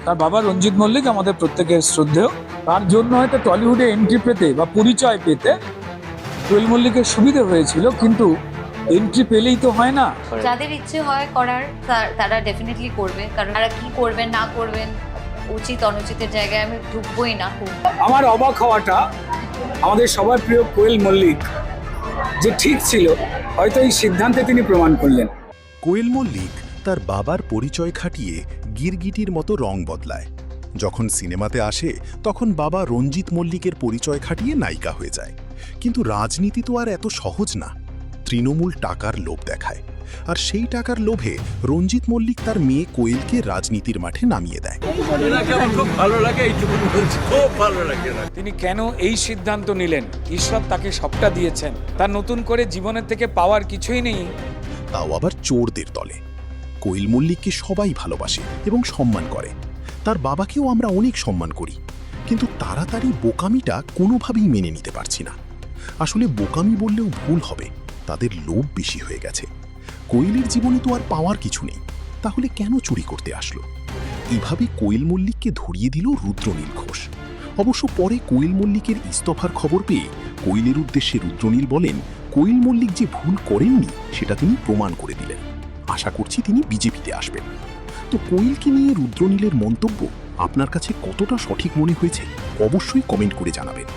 তার বাবা রঞ্জিত মল্লিক আমাদের প্রত্যেকের শ্রদ্ধেয়। তার জন্য হয়তো টলিউডে এন্ট্রি পেতে বা পরিচয় পেতে কোয়েল মল্লিকের সুবিধে হয়েছিল, কিন্তু এন্ট্রি পেলেই তো হয় না। যাদের ইচ্ছে হয় করার তারা ডেফিনেটলি করবে, কারণ তারা কি করবেন না করবেন উচিত অনুচিতের জায়গায় আমি ঢুকবোই না। আমার অবাক হওয়াটা আমাদের সবার প্রিয় কোয়েল মল্লিক যে ঠিক ছিল, হয়তো এই সিদ্ধান্তে তিনি প্রমাণ করলেন। কোয়েল মল্লিক তার বাবার পরিচয় খাটিয়ে গিরগিটির মতো রং বদলায়। যখন সিনেমাতে আসে তখন বাবা রঞ্জিত মল্লিকের পরিচয় খাটিয়ে নায়িকা হয়ে যায়। কিন্তু রাজনীতি তো আর এত সহজ না। তৃণমূল টাকার লোভ দেখায়, আর সেই টাকার লোভে রঞ্জিত মল্লিক তার মেয়ে কোয়েলকে রাজনীতির মাঠে নামিয়ে দেয়। তিনি কেন এই সিদ্ধান্ত নিলেন? ঈশ্বর তাকে সবটা দিয়েছেন, তার নতুন করে জীবনের থেকে পাওয়ার কিছুই নেই। তাও আবার চোরদের দলে। কোয়েল মল্লিককে সবাই ভালোবাসে এবং সম্মান করে। তার বাবাকেও আমরা অনেক সম্মান করি, কিন্তু তাড়াতাড়ি বোকামিটা কোনোভাবেই মেনে নিতে পারছি না। আসলে বোকামি বললেও ভুল হবে, তাদের লোভ বেশি হয়ে গেছে। কোয়েলের জীবনে তো আর পাওয়ার কিছু নেই, তাহলে কেন চুরি করতে আসলো? এভাবে কোয়েল মল্লিককে ধরিয়ে দিল রুদ্রনীল ঘোষ। অবশ্য পরে কোয়েল মল্লিকের ইস্তফার খবর পেয়ে কোয়েলের উদ্দেশ্যে রুদ্রনীল বলেন, কোয়েল মল্লিক যে ভুল করেননি সেটা তিনি প্রমাণ করে দিলেন। আশা করছি তিনি বিজেপিতে আসবেন। তো কোয়েলকে নিয়ে রুদ্রনীলের মন্তব্য আপনার কাছে কতটা সঠিক মনে হয়েছে অবশ্যই কমেন্ট করে জানাবেন।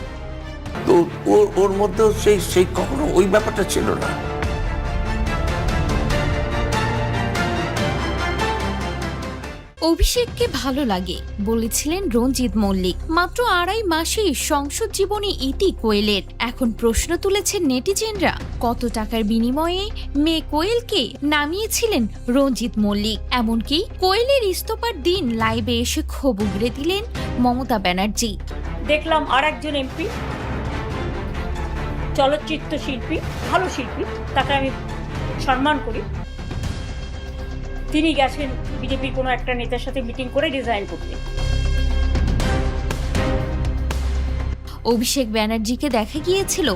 তো ওর মধ্যেও সেই কখনো ওই ব্যাপারটা ছিল না। অভিষেককে ভালো লাগে বলেছিলেন রঞ্জিত মল্লিক। মাত্র 2.5 মাসেই সংসদ জীবনে ইতি কোয়েলের। এখন প্রশ্ন তুলেছেন নেটিজেনরা, কত টাকার বিনিময়ে মেয়ে কোয়েলকে নামিয়েছিলেন রঞ্জিত মল্লিক। এমনকি কোয়েলের ইস্তফার দিন লাইভে এসে ক্ষোভ উগরে দিলেন মমতা ব্যানার্জি। দেখলাম আর একজন এমপি, চলচ্চিত্র শিল্পী, ভালো শিল্পী, তাকে আমি সম্মান করি, তিনি গেছেন বিজেপির কোনো একটা নেতার সাথে মিটিং করে রিজাইন করতে। অভিষেক ব্যানার্জিকে দেখা গিয়েছিল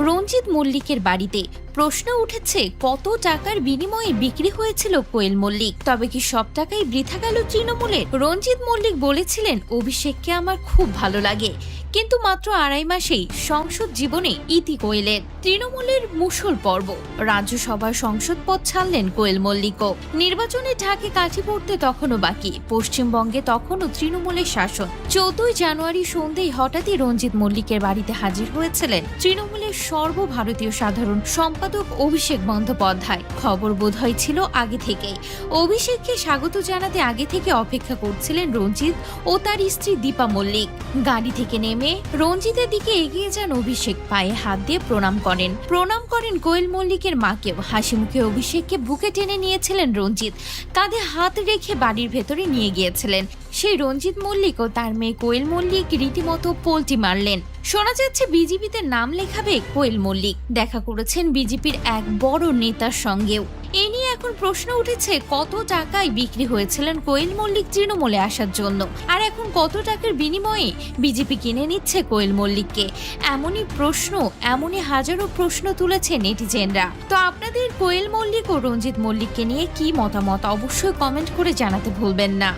রঞ্জিত মল্লিকের বাড়িতে। প্রশ্ন উঠেছে, কত টাকার বিনিময়ে বিক্রি হয়েছিল কোয়েল মল্লিক? তবে কি সব টাকাই বৃথা গেল তৃণমূলের? রঞ্জিত মল্লিক বলেছিলেন, অভিষেককে আমার খুব ভালো লাগে, কিন্তু মাত্র 2.5 মাসেই সংসদ জীবনে ইতি কোয়েলের। তৃণমূলের মুষল পর্ব। রাজ্যসভার সংসদ পদ ছাড়লেন কোয়েল মল্লিকও। নির্বাচনে ঢাকে কাঠি পড়তে তখনও বাকি। পশ্চিমবঙ্গে তখনও তৃণমূলের শাসন। 14 জানুয়ারি সন্ধ্যায় হঠাৎই রঞ্জিত মল্লিকের বাড়িতে হাজির হয়েছিলেন তৃণমূলের সর্বভারতীয় সাধারণ সম্পাদক অভিষেক বন্দ্যোপাধ্যায়। খবর বোধহয় ছিল আগে থেকেই। অভিষেককে স্বাগত জানাতে আগে থেকে অপেক্ষা করছিলেন রঞ্জিত ও তার স্ত্রী দীপা মল্লিক। গাড়ি থেকে নেমে রঞ্জিতের দিকে এগিয়ে যান অভিষেক। পায়ে হাত দিয়ে প্রণাম করেন কোয়েল মল্লিকের মাকেও। হাসি মুখে অভিষেককে বুকে টেনে নিয়েছিলেন রঞ্জিত। কাঁধে হাত রেখে বাড়ির ভেতরে নিয়ে গিয়েছিলেন। সেই রঞ্জিত মল্লিক ও তার মেয়ে কোয়েল মল্লিক রীতিমতো পোল্টি মারলেন। শোনা যাচ্ছে বিজেপিতে নাম লেখাবে কোয়েল মল্লিক। দেখা করেছেন বিজেপির এক বড় নেতার সঙ্গেও। এ নিয়ে এখন প্রশ্ন উঠেছে, কত টাকায় বিক্রি হয়েছিলেন কোয়েল মল্লিক তৃণমূলে আসার জন্য, আর এখন কত টাকার বিনিময়ে বিজেপি কিনে নিচ্ছে কোয়েল মল্লিককে? এমনই হাজারো প্রশ্ন তুলেছে নেটিজেনরা। তো আপনাদের কোয়েল মল্লিক ও রঞ্জিত মল্লিককে নিয়ে কি মতামত অবশ্যই কমেন্ট করে জানাতে ভুলবেন না।